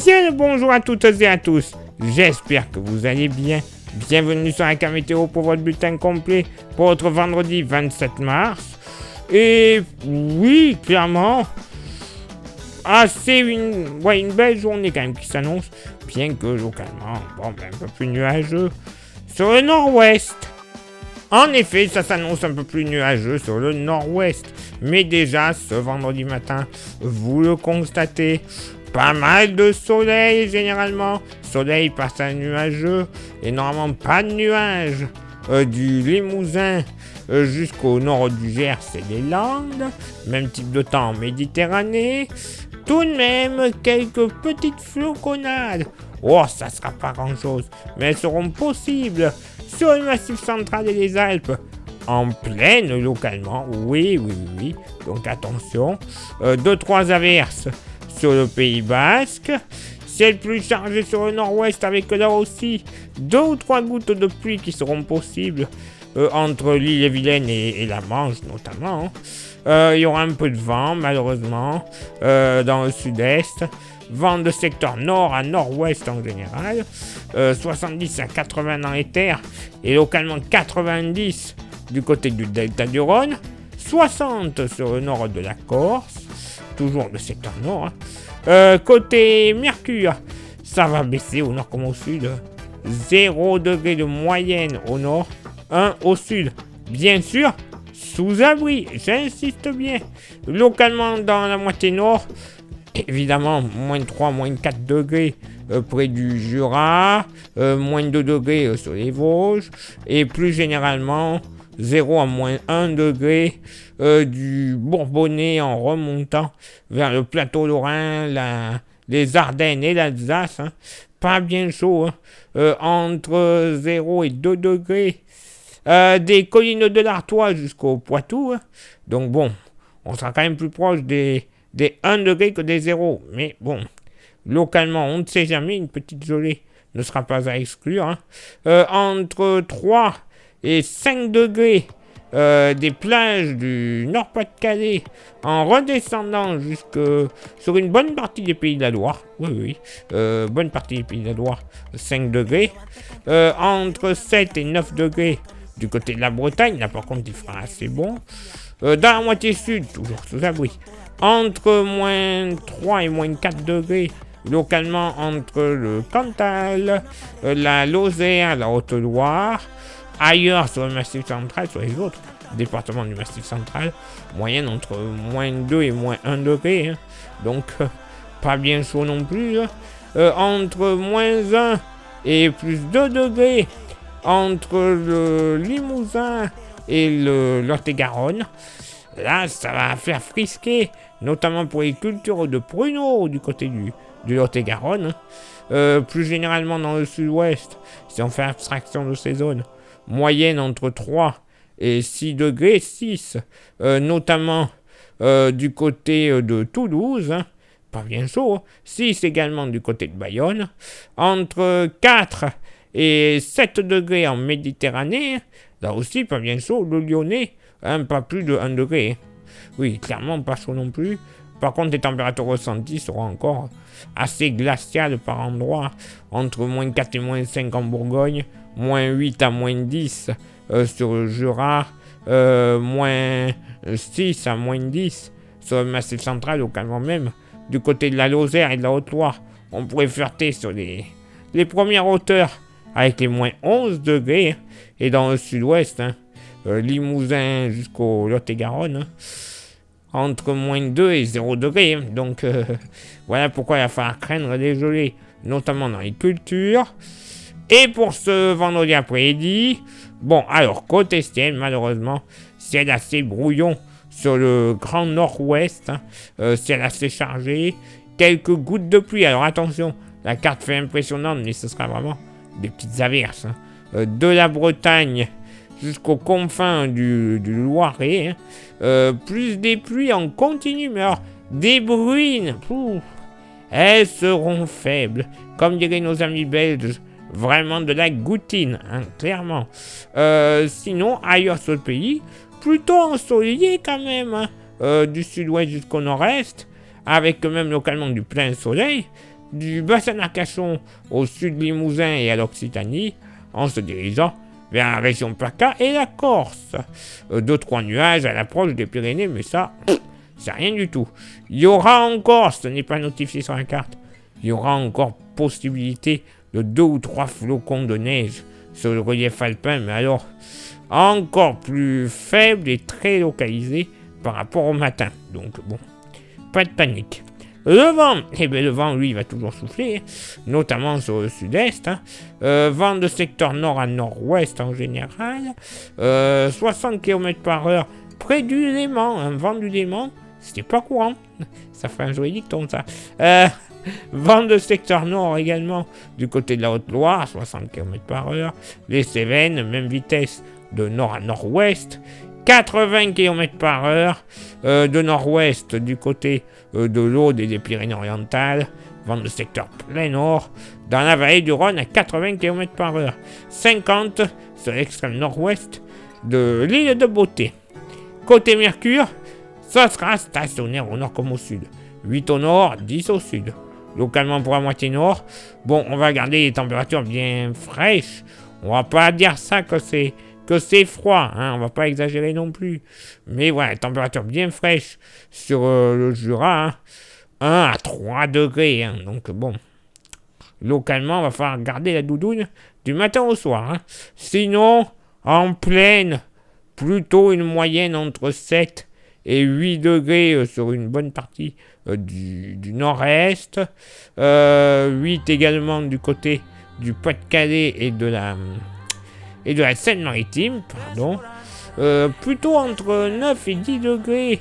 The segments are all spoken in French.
Bien le bonjour à toutes et à tous, j'espère que vous allez bien. Bienvenue sur la météo pour votre bulletin complet pour votre vendredi 27 mars. Et oui, clairement, une belle journée quand même qui s'annonce, bien que localement, un peu plus nuageux sur le nord-ouest. En effet, ça s'annonce un peu plus nuageux sur le nord-ouest. Mais déjà, ce vendredi matin, vous le constatez, pas mal de soleil généralement. Soleil passe à nuageux et normalement pas de nuages. Du Limousin jusqu'au nord du Gers et des Landes. Même type de temps en Méditerranée. Tout de même, quelques petites floconnades. Oh, ça sera pas grand-chose, mais elles seront possibles sur le Massif central et les Alpes. En plaine, localement, oui. Donc attention, 2-3 averses sur le Pays Basque. Ciel plus chargé sur le nord-ouest avec là aussi 2 ou 3 gouttes de pluie qui seront possibles entre l'île-et-Vilaine et la Manche notamment. Il y aura un peu de vent malheureusement dans le sud-est. Vent de secteur nord à nord-ouest en général. 70 à 80 dans les terres et localement 90 du côté du delta du Rhône. 60 sur le nord de la Corse. Toujours le secteur nord. Côté Mercure, ça va baisser au nord comme au sud. 0 degré de moyenne au nord, 1 au sud. Bien sûr, sous abri, j'insiste bien. Localement dans la moitié nord, évidemment, moins 3, moins 4 degrés près du Jura, moins 2 degrés sur les Vosges, et plus généralement, 0 à moins 1 degré du Bourbonnais en remontant vers le plateau lorrain, les Ardennes et l'Alsace. Pas bien chaud, entre 0 et 2 degrés des collines de l'Artois jusqu'au Poitou. Donc bon, on sera quand même plus proche des 1 degré que des 0. Mais bon, localement, on ne sait jamais, une petite gelée ne sera pas à exclure. Entre 3 et 5 degrés des plages du Nord-Pas-de-Calais en redescendant jusque sur une bonne partie des Pays de la Loire. Oui. Bonne partie des Pays de la Loire, 5 degrés. Entre 7 et 9 degrés du côté de la Bretagne. Là, par contre, il fera assez bon. Dans la moitié sud, toujours sous abri. Entre moins 3 et moins 4 degrés, localement entre le Cantal, la Lozère, la Haute-Loire. Ailleurs, sur le Massif central, sur les autres départements du Massif central, moyenne entre moins 2 et moins 1 degré. Donc, pas bien chaud non plus. Entre moins 1 et plus 2 degrés, entre le Limousin et le Lot-et-Garonne. Là, ça va faire frisquer, notamment pour les cultures de pruneaux du côté du Lot-et-Garonne. Plus généralement dans le sud-ouest, si on fait abstraction de ces zones, moyenne entre 3 et 6 degrés, 6, notamment du côté de Toulouse, pas bien chaud, 6 également du côté de Bayonne, entre 4 et 7 degrés en Méditerranée, là aussi pas bien chaud, le Lyonnais, pas plus de 1 degré. Oui, clairement pas chaud non plus. Par contre, les températures ressenties seront encore assez glaciales par endroits, entre moins 4 et moins 5 en Bourgogne, moins 8 à moins 10 sur le Jura, moins 6 à moins 10 sur le Massif central, au calme même, du côté de la Lozère et de la Haute-Loire. On pourrait flirter sur les premières hauteurs avec les moins 11 degrés, et dans le sud-ouest, Limousin jusqu'au Lot-et-Garonne, entre moins 2 et 0 degrés. Donc voilà pourquoi il va falloir craindre des gelées, notamment dans les cultures. Et pour ce vendredi après-midi, bon, alors côté ciel, malheureusement, ciel assez brouillon sur le grand nord-ouest, ciel assez chargé, quelques gouttes de pluie. Alors attention, la carte fait impressionnante, mais ce sera vraiment des petites averses. De la Bretagne jusqu'aux confins du Loiret, plus des pluies en continu, mais alors des bruines, elles seront faibles, comme diraient nos amis belges, vraiment de la goutine, clairement. Sinon, ailleurs sur le pays, plutôt ensoleillé quand même, du sud-ouest jusqu'au nord-est, avec même localement du plein soleil, du bassin d'Arcachon au sud Limousin et à l'Occitanie, en se dirigeant vers la région PACA et la Corse. 2-3 nuages à l'approche des Pyrénées, mais ça, c'est rien du tout. Il y aura encore, ce n'est pas notifié sur la carte, il y aura encore possibilité de 2 ou 3 flocons de neige sur le relief alpin, mais alors encore plus faible et très localisé par rapport au matin. Donc bon, pas de panique. Le vent, le vent, lui, il va toujours souffler, notamment sur le sud-est. Vent de secteur nord à nord-ouest en général. 60 km/h près du Léman. Un vent du Léman, c'était pas courant. Ça fait un joli dicton, ça. Vent de secteur nord également du côté de la Haute-Loire, 60 km/h. Les Cévennes, même vitesse de nord à nord-ouest. 80 km/h de nord-ouest du côté de l'Aude et des Pyrénées-Orientales, vent de secteur plein nord, dans la vallée du Rhône à 80 km/h, 50 sur l'extrême nord-ouest de l'île de Beauté. Côté Mercure, ça sera stationnaire au nord comme au sud, 8 au nord, 10 au sud. Localement pour la moitié nord, bon, on va garder les températures bien fraîches, on va pas dire ça que c'est froid, hein, on va pas exagérer non plus. Mais voilà, température bien fraîche sur le Jura, hein, 1 à 3 degrés. Hein, donc bon, localement, on va falloir garder la doudoune du matin au soir. Hein. Sinon, en plaine, plutôt une moyenne entre 7 et 8 degrés sur une bonne partie du nord-est. 8 également du côté du Pas-de-Calais et de la Seine-Maritime, pardon, plutôt entre 9 et 10 degrés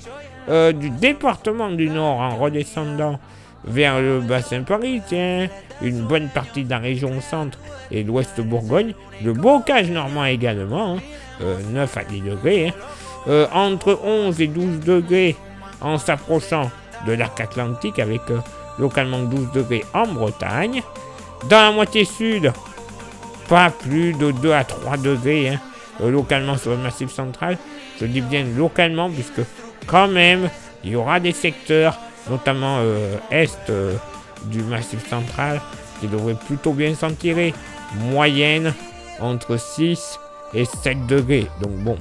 du département du Nord en redescendant vers le bassin parisien, une bonne partie de la région centre et l'ouest Bourgogne, le bocage normand également, 9 à 10 degrés, entre 11 et 12 degrés en s'approchant de l'arc atlantique avec localement 12 degrés en Bretagne. Dans la moitié sud, pas plus de 2 à 3 degrés, hein, localement sur le massif central. Je dis bien localement, puisque quand même, il y aura des secteurs, notamment est du massif central, qui devraient plutôt bien s'en tirer. Moyenne entre 6 et 7 degrés. Donc bon,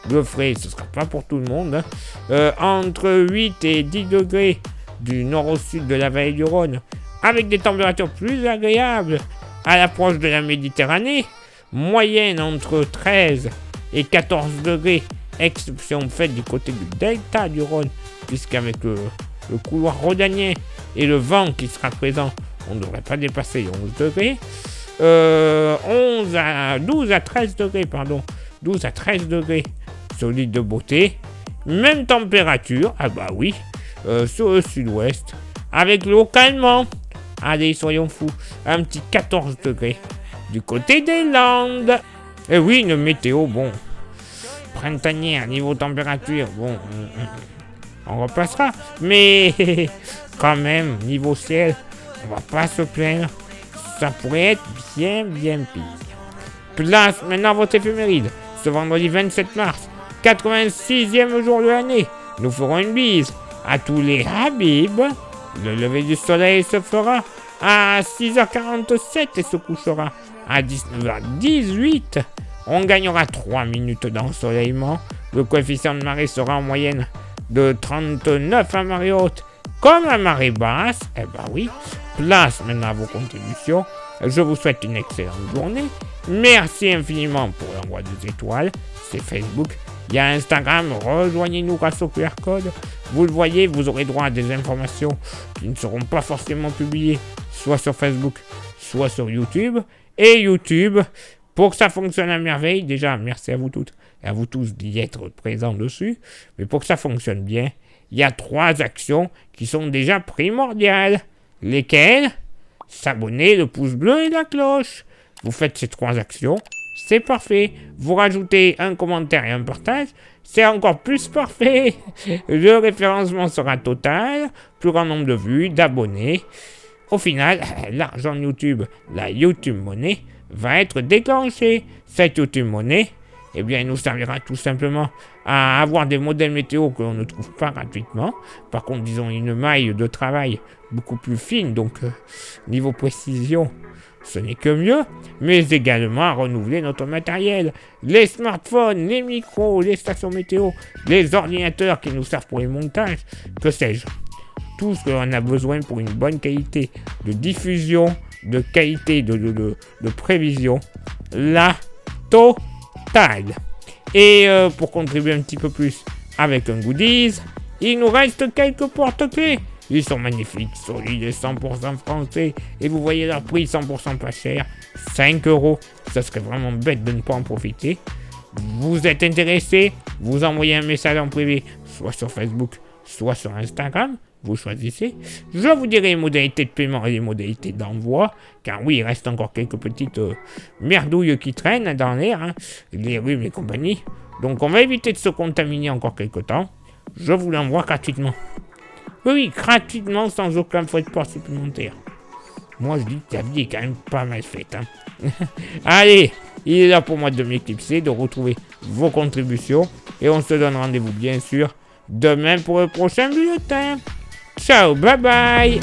le frais, ce ne sera pas pour tout le monde. Hein. Entre 8 et 10 degrés du nord au sud de la vallée du Rhône, avec des températures plus agréables à l'approche de la Méditerranée, moyenne entre 13 et 14 degrés, exception faite du côté du delta du Rhône, puisqu'avec le couloir rhodanien et le vent qui sera présent, on ne devrait pas dépasser les 11 degrés. 12 à 13 degrés, pardon, 12 à 13 degrés sur l'île de Beauté. Même température, ah bah oui, sur le sud-ouest, avec localement, allez, soyons fous, un petit 14 degrés du côté des Landes. Et oui, une météo, bon, printanière, niveau température, bon, on repassera. Mais quand même, niveau ciel, on va pas se plaindre. Ça pourrait être bien pire. Place maintenant votre éphéméride. Ce vendredi 27 mars, 86e jour de l'année, nous ferons une bise à tous les Habib. Le lever du soleil se fera à 6h47 et se couchera à 19h18. On gagnera 3 minutes d'ensoleillement. Le coefficient de marée sera en moyenne de 39 à marée haute comme à marée basse. Eh ben oui, place maintenant à vos contributions. Je vous souhaite une excellente journée. Merci infiniment pour l'envoi des étoiles. C'est Facebook. Il y a Instagram, rejoignez-nous grâce au QR code. Vous le voyez, vous aurez droit à des informations qui ne seront pas forcément publiées, soit sur Facebook, soit sur YouTube. Et YouTube, pour que ça fonctionne à merveille, déjà, merci à vous toutes et à vous tous d'y être présents dessus. Mais pour que ça fonctionne bien, il y a 3 actions qui sont déjà primordiales. Lesquelles? S'abonner, le pouce bleu et la cloche. Vous faites ces 3 actions. C'est parfait. Vous rajoutez un commentaire et un partage, c'est encore plus parfait. Le référencement sera total, plus grand nombre de vues, d'abonnés. Au final, l'argent YouTube, la YouTube Money, va être déclenché. Cette YouTube Money, eh bien, il nous servira tout simplement à avoir des modèles météo que l'on ne trouve pas gratuitement. Par contre, disons, une maille de travail beaucoup plus fine, donc niveau précision, ce n'est que mieux, mais également à renouveler notre matériel. Les smartphones, les micros, les stations météo, les ordinateurs qui nous servent pour les montages, que sais-je. Tout ce qu'on a besoin pour une bonne qualité de diffusion, de qualité de prévision, la totale. Et pour contribuer un petit peu plus avec un goodies, il nous reste quelques porte-clés. Ils sont magnifiques, solides et 100% français. Et vous voyez leur prix 100% pas cher. 5 €. Ça serait vraiment bête de ne pas en profiter. Vous êtes intéressé, vous envoyez un message en privé, soit sur Facebook, soit sur Instagram. Vous choisissez. Je vous dirai les modalités de paiement et les modalités d'envoi. Car oui, il reste encore quelques petites merdouilles qui traînent dans l'air. Hein, les rhumes et compagnie. Donc on va éviter de se contaminer encore quelques temps. Je vous l'envoie gratuitement. Oui, gratuitement, sans aucun frais de port supplémentaire. Moi, je dis que ta vie est quand même pas mal faite. Hein. Allez, il est là pour moi de m'éclipser, de retrouver vos contributions. Et on se donne rendez-vous, bien sûr, demain pour le prochain bulletin. Ciao, bye bye.